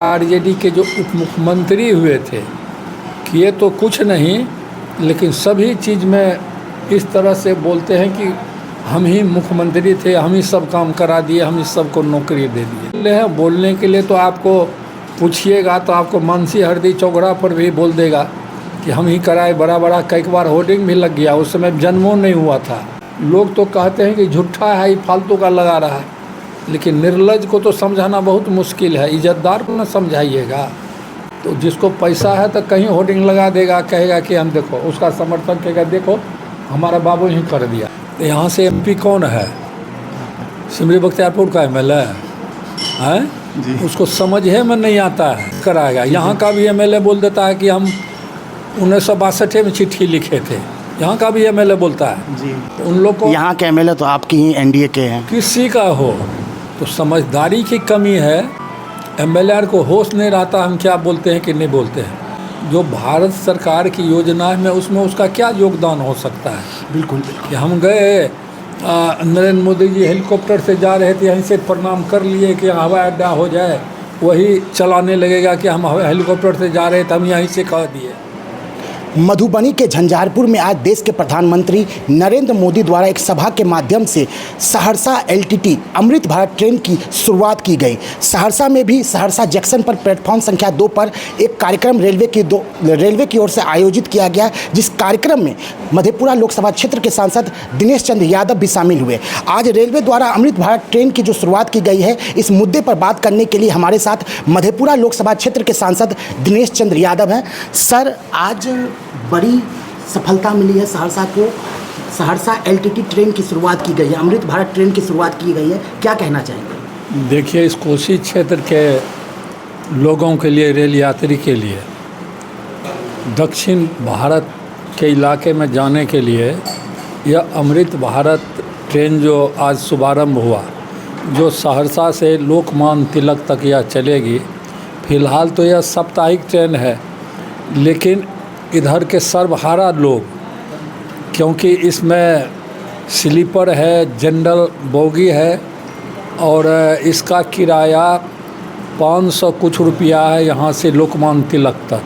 RJD के जो उप मुख्यमंत्री हुए थे किए तो कुछ नहीं, लेकिन सभी चीज़ में इस तरह से बोलते हैं कि हम ही मुख्यमंत्री थे, हम ही सब काम करा दिए, हम ही सबको नौकरी दे दिए। ले बोलने के लिए तो आपको पूछिएगा तो आपको मानसी हरदी चौगड़ा पर भी बोल देगा कि हम ही कराए। बड़ा बड़ा कई बार होर्डिंग भी लग गया, उस समय जन्मों नहीं हुआ था। लोग तो कहते हैं कि झूठा है, ये फालतू का लगा रहा है, लेकिन निर्लज को तो समझाना बहुत मुश्किल है। इज्जतदार को न समझाइएगा तो जिसको पैसा है तो कहीं होर्डिंग लगा देगा, कहेगा कि हम देखो, उसका समर्थन कहेगा देखो हमारा बाबू ही कर दिया। तो यहाँ से एमपी कौन है? सिमरी बख्तियारपुर का एमएलए है, उसको समझे में नहीं आता है, कराएगा। यहाँ का भी एमएलए बोल देता है कि हम 1962 में चिट्ठी लिखे थे, यहाँ का भी एमएलए बोलता है जी। तो उन लोग को, यहाँ के एमएलए तो आपकी ही एनडीए के हैं, किसी का हो तो समझदारी की कमी है। एमएलए को होश नहीं रहता हम क्या बोलते हैं कि नहीं बोलते हैं। जो भारत सरकार की योजना है उसमें उसका क्या योगदान हो सकता है? बिल्कुल कि हम गए, नरेंद्र मोदी जी हेलीकॉप्टर से जा रहे थे, यहीं से प्रणाम कर लिए कि हवाई अड्डा हो जाए, वही चलाने लगेगा कि हम हेलीकॉप्टर से जा रहे थे, हम यहीं से कह दिए। मधुबनी के झंझारपुर में आज देश के प्रधानमंत्री नरेंद्र मोदी द्वारा एक सभा के माध्यम से सहरसा एलटीटी अमृत भारत ट्रेन की शुरुआत की गई। सहरसा में भी सहरसा जंक्शन पर प्लेटफॉर्म संख्या 2 पर एक कार्यक्रम रेलवे की ओर से आयोजित किया गया, जिस कार्यक्रम में मधेपुरा लोकसभा क्षेत्र के सांसद दिनेश चंद्र यादव भी शामिल हुए। आज रेलवे द्वारा अमृत भारत ट्रेन की जो शुरुआत की गई है, इस मुद्दे पर बात करने के लिए हमारे साथ मधेपुरा लोकसभा क्षेत्र के सांसद दिनेश चंद्र यादव हैं। सर, आज बड़ी सफलता मिली है सहरसा को, सहरसा एलटीटी ट्रेन की शुरुआत की गई है, अमृत भारत ट्रेन की शुरुआत की गई है, क्या कहना चाहेंगे? देखिए, इस कोसी क्षेत्र के लोगों के लिए, रेल यात्री के लिए, दक्षिण भारत के इलाके में जाने के लिए यह अमृत भारत ट्रेन जो आज शुभारंभ हुआ, जो सहरसा से लोकमान्य तिलक तक यह चलेगी। फ़िलहाल तो यह साप्ताहिक ट्रेन है, लेकिन इधर के सर्वहारा लोग, क्योंकि इसमें स्लीपर है, जनरल बोगी है और इसका किराया 500 कुछ रुपया है यहाँ से लोकमान्य तिलक तक।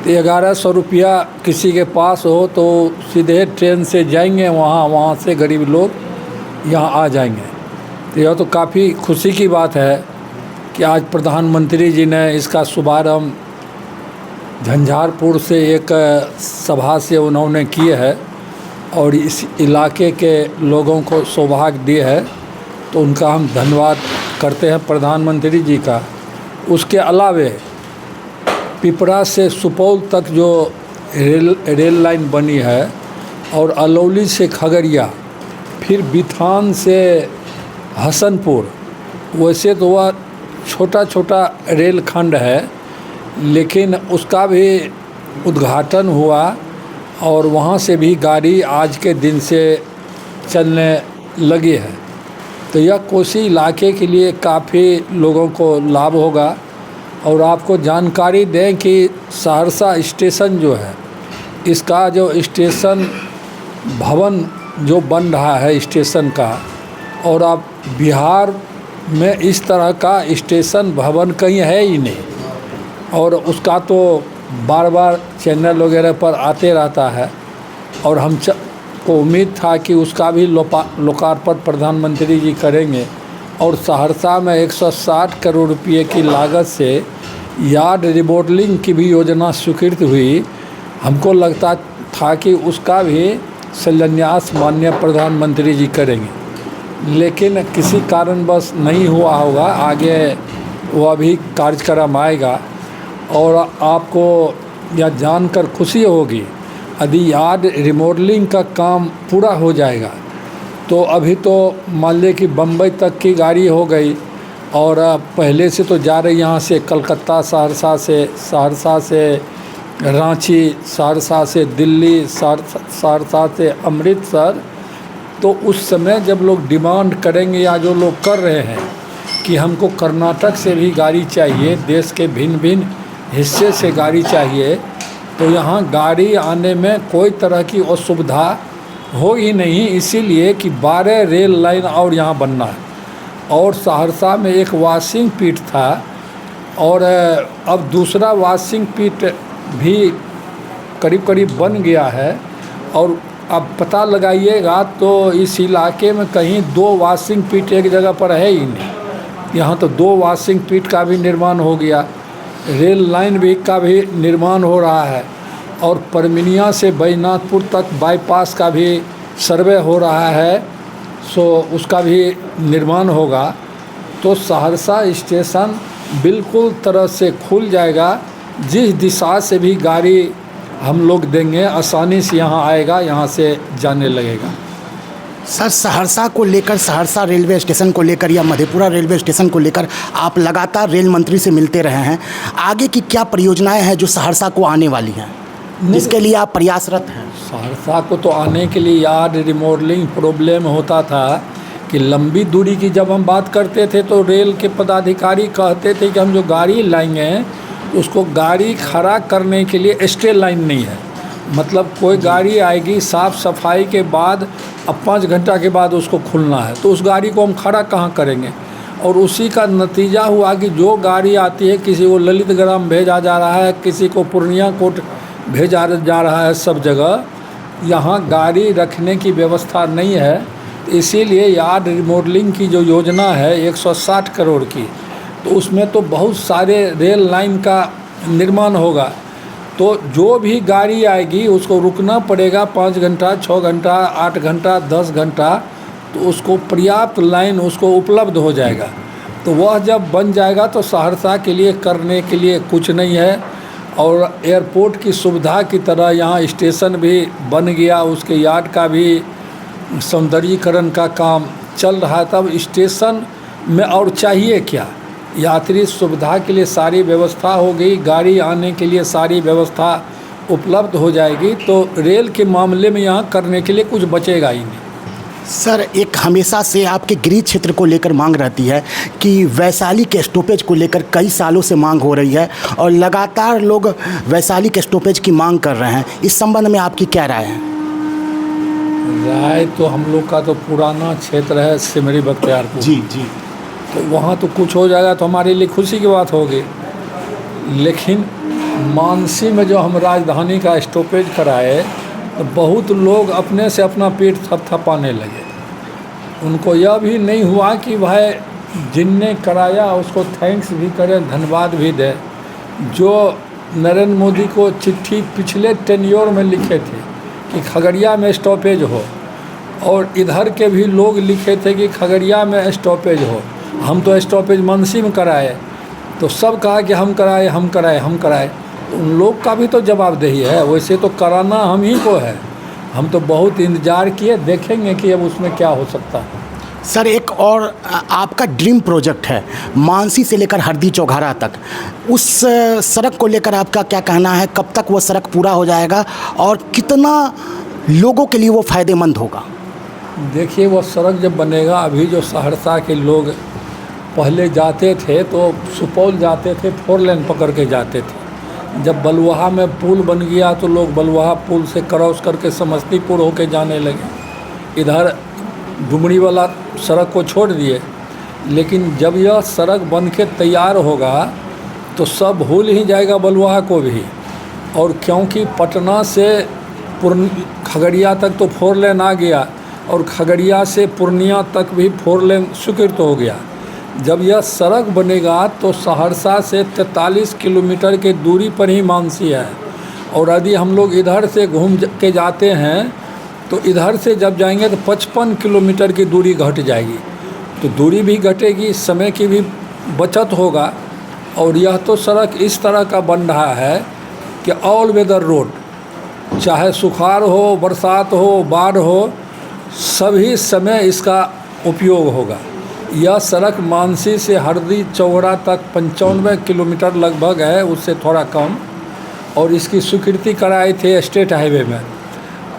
तो 1100 रुपया किसी के पास हो तो सीधे ट्रेन से जाएंगे वहाँ से गरीब लोग यहाँ आ जाएंगे। तो यह तो काफ़ी खुशी की बात है कि आज प्रधानमंत्री जी ने इसका शुभारंभ झंझारपुर से एक सभा से उन्होंने किए है और इस इलाके के लोगों को सौभाग्य दिए है, तो उनका हम धन्यवाद करते हैं प्रधानमंत्री जी का। उसके अलावे पिपरा से सुपौल तक जो रेल लाइन बनी है और अलौली से खगड़िया, फिर बिथान से हसनपुर, वैसे तो वह छोटा छोटा रेल खंड है, लेकिन उसका भी उद्घाटन हुआ और वहाँ से भी गाड़ी आज के दिन से चलने लगी है। तो यह कोसी इलाके के लिए काफ़ी लोगों को लाभ होगा। और आपको जानकारी दें कि सहरसा स्टेशन जो है, इसका जो स्टेशन भवन जो बन रहा है स्टेशन का, और अब बिहार में इस तरह का स्टेशन भवन कहीं है ही नहीं, और उसका तो बार बार चैनल वगैरह पर आते रहता है। और हम को उम्मीद था कि उसका भी लोकार्पण प्रधानमंत्री जी करेंगे। और सहरसा में 160 करोड़ रुपए की लागत से यार्ड रिमॉडलिंग की भी योजना स्वीकृत हुई। हमको लगता था कि उसका भी शिलान्यास माननीय प्रधानमंत्री जी करेंगे, लेकिन किसी कारणवश नहीं हुआ होगा। आगे वह भी कार्यक्रम आएगा और आपको यह जानकर खुशी होगी, यदि यार्ड रिमॉडलिंग का काम पूरा हो जाएगा तो अभी तो मान लें कि बम्बई तक की गाड़ी हो गई, और पहले से तो जा रही यहाँ से कलकत्ता, सहरसा से रांची, सहरसा से दिल्ली, सहरसा से अमृतसर। तो उस समय जब लोग डिमांड करेंगे या जो लोग कर रहे हैं कि हमको कर्नाटक से भी गाड़ी चाहिए, देश के भिन्न भिन्न हिस्से से गाड़ी चाहिए, तो यहाँ गाड़ी आने में कोई तरह की असुविधा हो ही नहीं, इसीलिए कि 12 रेल लाइन और यहाँ बनना है। और सहरसा में एक वाशिंग पिट था, और अब दूसरा वॉशिंग पिट भी करीब करीब बन गया है। और अब पता लगाइएगा तो इस इलाके में कहीं 2 वॉशिंग पिट एक जगह पर है ही नहीं। यहाँ तो 2 वॉशिंग पिट का भी निर्माण हो गया, रेल लाइन भी का भी निर्माण हो रहा है, और परमिनिया से बैजनाथपुर तक बाईपास का भी सर्वे हो रहा है, सो उसका भी निर्माण होगा। तो सहरसा स्टेशन बिल्कुल तरह से खुल जाएगा। जिस दिशा से भी गाड़ी हम लोग देंगे आसानी से यहाँ आएगा, यहाँ से जाने लगेगा। सर, सहरसा को लेकर, सहरसा रेलवे स्टेशन को लेकर या मधेपुरा रेलवे स्टेशन को लेकर आप लगातार रेल मंत्री से मिलते रहे हैं। आगे की क्या परियोजनाएं हैं जो सहरसा को आने वाली हैं, जिसके लिए आप प्रयासरत हैं? सहरसा को तो आने के लिए यार रिमॉडलिंग प्रॉब्लम होता था कि लंबी दूरी की जब हम बात करते थे तो रेल के पदाधिकारी कहते थे कि हम जो गाड़ी लाएंगे उसको गाड़ी खड़ा करने के लिए स्टे लाइन नहीं है। मतलब कोई गाड़ी आएगी साफ़ सफाई के बाद, अब 5 घंटा के बाद उसको खुलना है, तो उस गाड़ी को हम खड़ा कहाँ करेंगे। और उसी का नतीजा हुआ कि जो गाड़ी आती है, किसी को ललितग्राम भेजा जा रहा है, किसी को पूर्णिया कोट भेजा जा रहा है, सब जगह यहाँ गाड़ी रखने की व्यवस्था नहीं है। इसीलिए यार्ड रिमॉडलिंग की जो योजना है 160 करोड़ की, तो उसमें तो बहुत सारे रेल लाइन का निर्माण होगा। तो जो भी गाड़ी आएगी उसको रुकना पड़ेगा 5 घंटा, 6 घंटा, 8 घंटा, 10 घंटा, तो उसको पर्याप्त लाइन उसको उपलब्ध हो जाएगा। तो वह जब बन जाएगा तो सहरसा के लिए करने के लिए कुछ नहीं है। और एयरपोर्ट की सुविधा की तरह यहाँ स्टेशन भी बन गया, उसके यार्ड का भी सौंदर्यीकरण का काम चल रहा है। तब स्टेशन में और चाहिए क्या? यात्री सुविधा के लिए सारी व्यवस्था हो गई, गाड़ी आने के लिए सारी व्यवस्था उपलब्ध हो जाएगी, तो रेल के मामले में यहाँ करने के लिए कुछ बचेगा ही नहीं। सर, एक हमेशा से आपके गृह क्षेत्र को लेकर मांग रहती है कि वैशाली के स्टॉपेज को लेकर कई सालों से मांग हो रही है और लगातार लोग वैशाली के स्टॉपेज की मांग कर रहे हैं। इस संबंध में आपकी क्या राय है? राय तो हम लोग का तो पुराना क्षेत्र है सिमरी बख्तियारपुर जी, तो वहाँ तो कुछ हो जाएगा तो हमारे लिए खुशी की बात होगी। लेकिन मानसी में जो हम राजधानी का स्टॉपेज कराए तो बहुत लोग अपने से अपना पेट थपथपाने लगे। उनको यह भी नहीं हुआ कि भाई जिनने कराया उसको थैंक्स भी करें, धन्यवाद भी दें। जो नरेंद्र मोदी को चिट्ठी पिछले टेन्योर में लिखे थे कि खगड़िया में स्टॉपेज हो, और इधर के भी लोग लिखे थे कि खगड़िया में स्टॉपेज हो, हम तो स्टॉपेज मानसी में कराए, तो सब कहा कि हम कराए हम कराए हम कराए। उन लोग का भी तो जवाबदेही है, वैसे तो कराना हम ही को है। हम तो बहुत इंतज़ार किए, देखेंगे कि अब उसमें क्या हो सकता है। सर, एक और आपका ड्रीम प्रोजेक्ट है मानसी से लेकर हरदी चौघारा तक, उस सड़क को लेकर आपका क्या कहना है? कब तक वो सड़क पूरा हो जाएगा और कितना लोगों के लिए वो फ़ायदेमंद होगा? देखिए, वो सड़क जब बनेगा, अभी जो सहरसा के लोग पहले जाते थे तो सुपौल जाते थे, 4 लेन पकड़ के जाते थे। जब बलुआहा में पुल बन गया तो लोग बलुआहा पुल से क्रॉस करके समस्तीपुर होके जाने लगे, इधर डुमरी वाला सड़क को छोड़ दिए। लेकिन जब यह सड़क बन के तैयार होगा तो सब भूल ही जाएगा बलुआहा को भी। और क्योंकि पटना से खगड़िया तक तो 4 लेन आ गया और खगड़िया से पूर्णिया तक भी 4 लेन स्वीकृत हो गया। जब यह सड़क बनेगा तो सहरसा से 43 किलोमीटर के दूरी पर ही मानसी है। और यदि हम लोग इधर से घूम के जाते हैं तो इधर से जब जाएंगे तो 55 किलोमीटर की दूरी घट जाएगी। तो दूरी भी घटेगी, समय की भी बचत होगा। और यह तो सड़क इस तरह का बन रहा है कि ऑल वेदर रोड, चाहे सुखाड़ हो, बरसात हो, बाढ़ हो, सभी समय इसका उपयोग होगा। यह सड़क मानसी से हरदी चौघरा तक 95 किलोमीटर लगभग है, उससे थोड़ा कम, और इसकी स्वीकृति कराए थे स्टेट हाईवे में।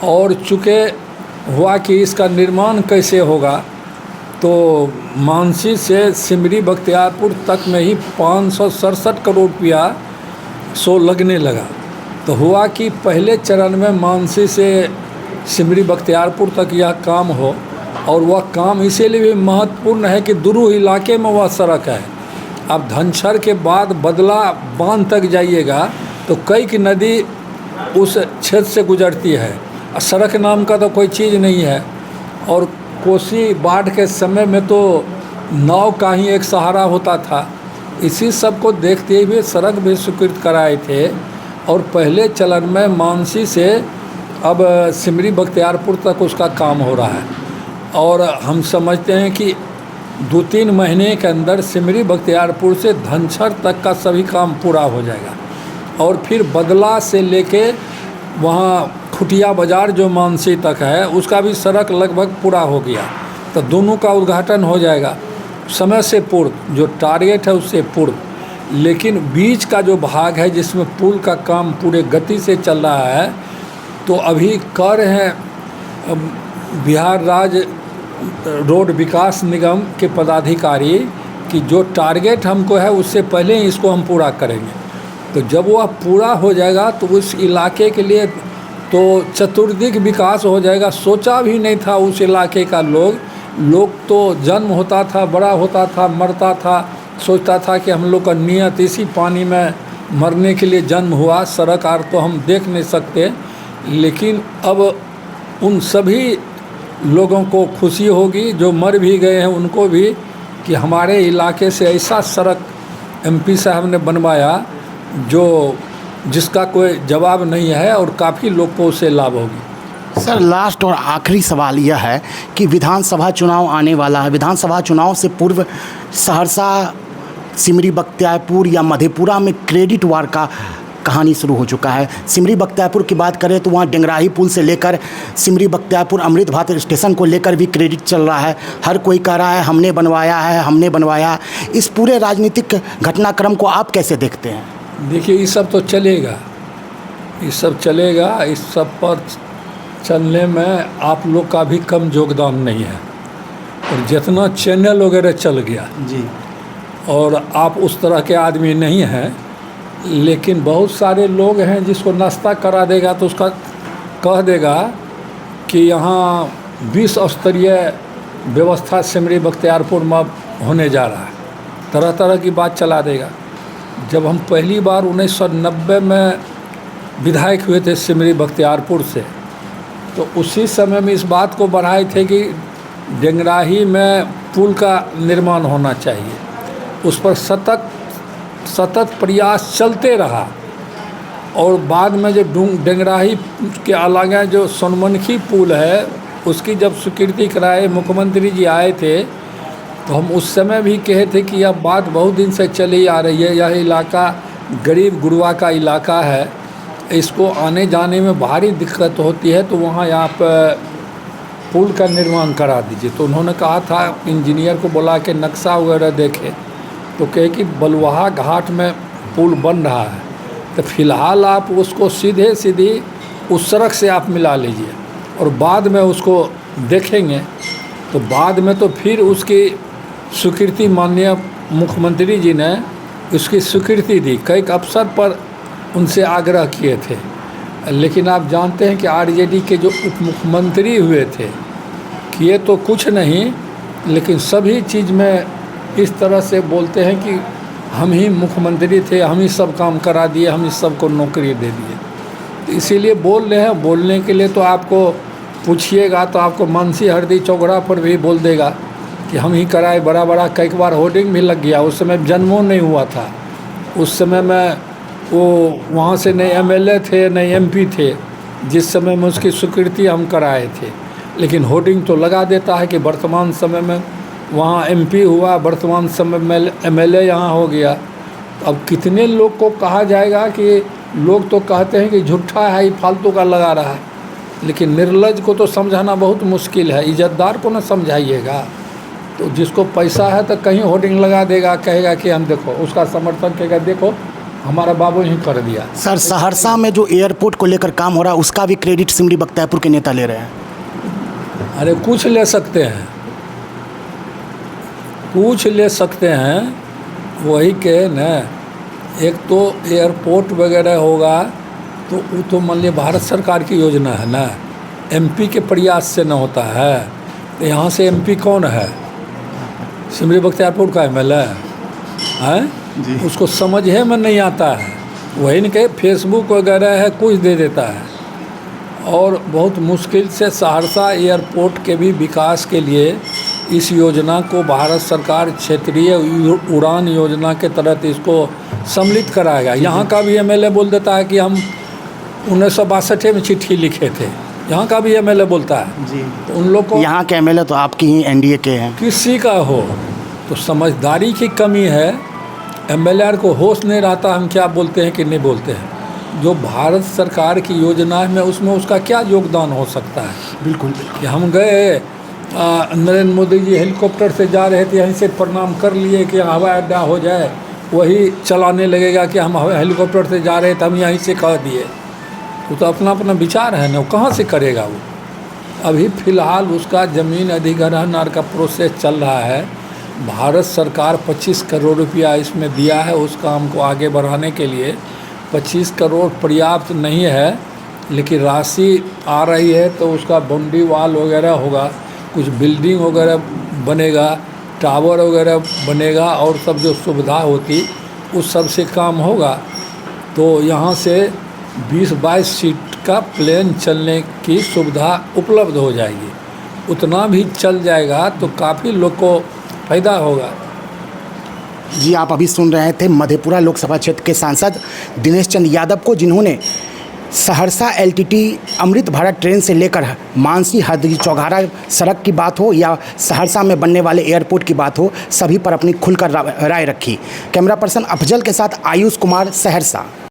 और चूँकि हुआ कि इसका निर्माण कैसे होगा, तो मानसी से सिमरी बख्तियारपुर तक में ही 567 करोड़ रुपया लगने लगा। तो हुआ कि पहले चरण में मानसी से सिमरी बख्तियारपुर तक यह काम हो, और वह काम इसीलिए भी महत्वपूर्ण है कि दुरू इलाके में वह सड़क है। आप धनसर के बाद बदला बांध तक जाइएगा तो कई की नदी उस क्षेत्र से गुजरती है। सड़क नाम का तो कोई चीज़ नहीं है। और कोसी बाढ़ के समय में तो नाव का ही एक सहारा होता था। इसी सब को देखते हुए सड़क भी स्वीकृत कराए थे। और पहले चलन में मानसी से अब सिमरी बख्तियारपुर तक उसका काम हो रहा है। और हम समझते हैं कि 2-3 महीने के अंदर सिमरी बख्तियारपुर से धनसर तक का सभी काम पूरा हो जाएगा। और फिर बदला से लेके वहाँ खुटिया बाज़ार जो मानसी तक है उसका भी सड़क लगभग पूरा हो गया। तो दोनों का उद्घाटन हो जाएगा समय से पूर्व, जो टारगेट है उससे पूर्व। लेकिन बीच का जो भाग है जिसमें पुल का काम पूरे गति से चल रहा है, तो अभी कह रहे हैं बिहार राज्य रोड विकास निगम के पदाधिकारी कि जो टारगेट हमको है उससे पहले ही इसको हम पूरा करेंगे। तो जब वह पूरा हो जाएगा तो उस इलाके के लिए तो चतुर्दिक विकास हो जाएगा। सोचा भी नहीं था उस इलाके का लोग तो जन्म होता था, बड़ा होता था, मरता था, सोचता था कि हम लोग का नियत इसी पानी में मरने के लिए जन्म हुआ। सड़क आर तो हम देख नहीं सकते। लेकिन अब उन सभी लोगों को खुशी होगी जो मर भी गए हैं उनको भी, कि हमारे इलाके से ऐसा सड़क एमपी साहब ने बनवाया जिसका कोई जवाब नहीं है और काफ़ी लोग को उससे लाभ होगी। सर, लास्ट और आखिरी सवाल यह है कि विधानसभा चुनाव आने वाला है। विधानसभा चुनाव से पूर्व सहरसा, सिमरी बख्तियारपुर या मधेपुरा में क्रेडिट वार का कहानी शुरू हो चुका है। सिमरी बख्तियारपुर की बात करें तो वहाँ डेंगराही पुल से लेकर सिमरी बख्तियारपुर अमृत भारत स्टेशन को लेकर भी क्रेडिट चल रहा है। हर कोई कह रहा है हमने बनवाया है, हमने बनवाया। इस पूरे राजनीतिक घटनाक्रम को आप कैसे देखते हैं? देखिए, ये सब तो चलेगा, ये सब चलेगा। इस सब पर चलने में आप लोग का भी कम योगदान नहीं है। और जितना चैनल वगैरह चल गया जी, और आप उस तरह के आदमी नहीं हैं, लेकिन बहुत सारे लोग हैं जिसको नाश्ता करा देगा तो उसका कह देगा कि यहाँ 20 स्तरीय व्यवस्था सिमरी बख्तियारपुर में होने जा रहा है। तरह तरह की बात चला देगा। जब हम पहली बार 1990 में विधायक हुए थे सिमरी बख्तियारपुर से, तो उसी समय में इस बात को बढ़ाए थे कि डेंगराही में पुल का निर्माण होना चाहिए। उस पर सतत प्रयास चलते रहा। और बाद में जो डेंगराही के अलावा जो सोनमनखी पुल है उसकी जब स्वीकृति कराए मुख्यमंत्री जी आए थे, तो हम उस समय भी कहे थे कि यह बात बहुत दिन से चली आ रही है। यह इलाका गरीब गुरबा का इलाका है, इसको आने जाने में भारी दिक्कत होती है, तो वहाँ यहाँ पर पुल का निर्माण करा दीजिए। तो उन्होंने कहा था इंजीनियर को बुला के नक्शा वगैरह देखे, तो कहे कि बलुहा घाट में पुल बन रहा है, तो फिलहाल आप उसको सीधी उस सड़क से आप मिला लीजिए और बाद में उसको देखेंगे। तो बाद में तो फिर उसकी स्वीकृति माननीय मुख्यमंत्री जी ने उसकी स्वीकृति दी। कई अवसर पर उनसे आग्रह किए थे, लेकिन आप जानते हैं कि आरजेडी के जो उप मुख्यमंत्री हुए थे, किए तो कुछ नहीं, लेकिन सभी चीज़ में इस तरह से बोलते हैं कि हम ही मुख्यमंत्री थे, हम ही सब काम करा दिए, हम ही सबको नौकरी दे दिए। तो इसीलिए बोल रहे हैं। बोलने के लिए तो आपको पूछिएगा तो आपको मानसी हरदी चौगड़ा पर भी बोल देगा कि हम ही कराए। बड़ा कई बार होर्डिंग भी लग गया। उस समय जन्मों नहीं हुआ था। उस समय में वो वहाँ से नहीं एमएलए थे नहीं एमपी थे, जिस समय में उसकी स्वीकृति हम कराए थे। लेकिन होर्डिंग तो लगा देता है कि वर्तमान समय में वहाँ एमपी हुआ, वर्तमान समय में एमएलए यहाँ हो गया। अब कितने लोग को कहा जाएगा कि लोग तो कहते हैं कि झूठा है, फालतू का लगा रहा है, लेकिन निर्लज को तो समझाना बहुत मुश्किल है। इज्जतदार को ना समझाइएगा। तो जिसको पैसा है तो कहीं होर्डिंग लगा देगा, कहेगा कि हम देखो, उसका समर्थन कहेगा देखो हमारा बाबू ही कर दिया। सर, सहरसा में जो एयरपोर्ट को लेकर काम हो रहा है उसका भी क्रेडिट सिमरी बख्तियारपुर के नेता ले रहे हैं। अरे कुछ ले सकते हैं, कुछ ले सकते हैं, वही के न। एक तो एयरपोर्ट वगैरह होगा तो वो तो मान लीजिए भारत सरकार की योजना है ना, एमपी के प्रयास से न होता है। तो यहाँ से एमपी कौन है? सिमरी बख्तियारपुर का एमएलए। हैं उसको समझे में नहीं आता है। वही न कहे फेसबुक वगैरह है कुछ दे देता है। और बहुत मुश्किल से सहरसा एयरपोर्ट के भी विकास के लिए इस योजना को भारत सरकार क्षेत्रीय उड़ान योजना के तहत इसको सम्मिलित कराएगा। यहाँ का भी एमएलए बोल देता है कि हम 1962 में चिट्ठी लिखे थे, यहाँ का भी एमएलए बोलता है जी। तो उन लोग को यहाँ के एमएलए तो आपकी ही एनडीए के हैं। किसी का हो तो समझदारी की कमी है। एमएलए को होश नहीं रहता हम क्या बोलते हैं कि नहीं बोलते हैं। जो भारत सरकार की योजना है उसमें उसका क्या योगदान हो सकता है। बिल्कुल कि हम गए नरेंद्र मोदी जी हेलीकॉप्टर से जा रहे थे, यहीं से प्रणाम कर लिए कि हवाई अड्डा हो जाए, वही चलाने लगेगा कि हम हेलीकॉप्टर से जा रहे थे हम यहीं से कह दिए। वो तो अपना अपना विचार है ना, वो कहाँ से करेगा वो। अभी फ़िलहाल उसका ज़मीन अधिग्रहण का प्रोसेस चल रहा है। भारत सरकार 25 करोड़ रुपया इसमें दिया है उस काम को आगे बढ़ाने के लिए। 25 करोड़ पर्याप्त नहीं है, लेकिन राशि आ रही है तो उसका बाउंड्री वाल वगैरह होगा, कुछ बिल्डिंग वगैरह बनेगा, टावर वगैरह बनेगा और सब जो सुविधा होती उस सब से काम होगा। तो यहाँ से 20-22 सीट का प्लेन चलने की सुविधा उपलब्ध हो जाएगी। उतना भी चल जाएगा तो काफ़ी लोग को फ़ायदा होगा। जी, आप अभी सुन रहे थे मधेपुरा लोकसभा क्षेत्र के सांसद दिनेश चंद यादव को, जिन्होंने सहरसा एलटीटी अमृत भारत ट्रेन से लेकर मानसी हरदोई चौघारा सड़क की बात हो या सहरसा में बनने वाले एयरपोर्ट की बात हो, सभी पर अपनी खुलकर राय रखी। कैमरा पर्सन अफजल के साथ आयुष कुमार, सहरसा।